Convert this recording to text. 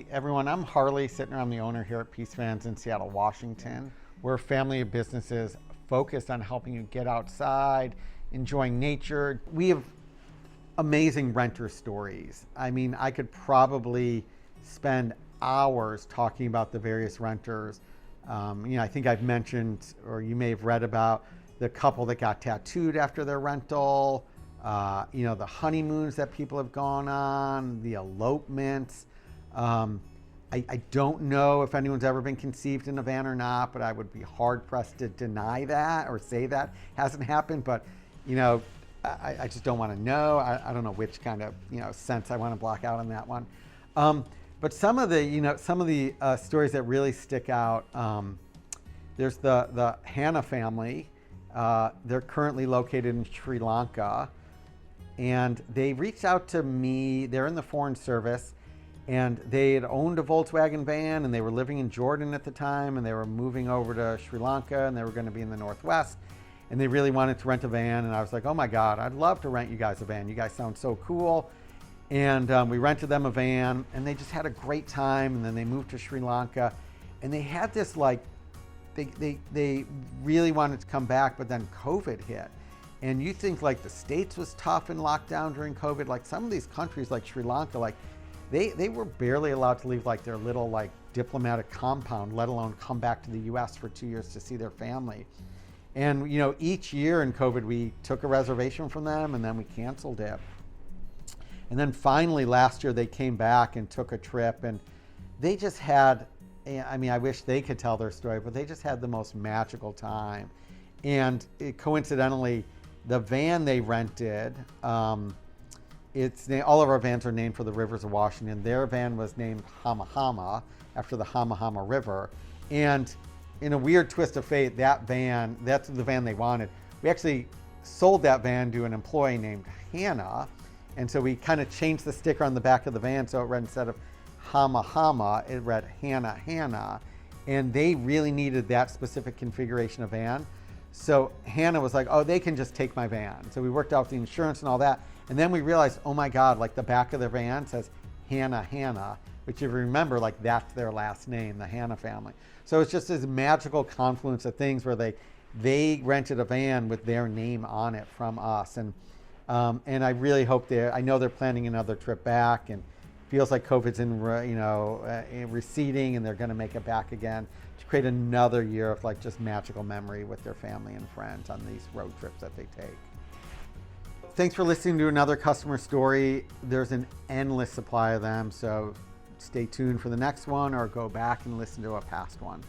Hey everyone, I'm Harley Sitner. I'm the owner here at Peace Vans in Seattle, Washington. We're a family of businesses focused on helping you get outside, enjoying nature. We have amazing renter stories. I mean, I could probably spend hours talking about the various renters. I think I've mentioned, or you may have read about the couple that got tattooed after their rental, the honeymoons that people have gone on, the elopements. I don't know if anyone's ever been conceived in a van or not, but I would be hard pressed to deny that or say that hasn't happened. But, I just don't want to know. I don't know which kind of, sense I want to block out on that one. But some of the stories that really stick out, there's the Hanna family. They're currently located in Sri Lanka, and they reached out to me. They're in the Foreign Service, and they had owned a Volkswagen van, and they were living in Jordan at the time, and they were moving over to Sri Lanka, and they were going to be in the Northwest, and they really wanted to rent a van. And I was like, oh my God, I'd love to rent you guys a van. You guys sound so cool. And we rented them a van, and they just had a great time. And then they moved to Sri Lanka, and they had this they really wanted to come back, but then COVID hit. And you think the States was tough in lockdown during COVID. Like some of these countries like Sri Lanka, they were barely allowed to leave their little diplomatic compound, let alone come back to the US for 2 years to see their family. And each year in COVID, we took a reservation from them and then we canceled it. And then finally last year they came back and took a trip, and they just had, I wish they could tell their story, but they just had the most magical time. And coincidentally, the van they rented, all of our vans are named for the rivers of Washington. Their van was named Hama Hama after the Hama Hama River. And in a weird twist of fate, that's the van they wanted. We actually sold that van to an employee named Hannah. And so we kind of changed the sticker on the back of the van, so it read, instead of Hama Hama, it read Hannah Hannah. And they really needed that specific configuration of van. So Hannah was like, oh, they can just take my van. So we worked out the insurance and all that. And then we realized, oh my God, the back of their van says Hannah Hannah, which if you remember, that's their last name, the Hanna family. So it's just this magical confluence of things where they rented a van with their name on it from us. And I really hope I know they're planning another trip back, and feels like COVID's receding, and they're going to make it back again to create another year of just magical memory with their family and friends on these road trips that they take. Thanks for listening to another customer story. There's an endless supply of them, so stay tuned for the next one or go back and listen to a past one.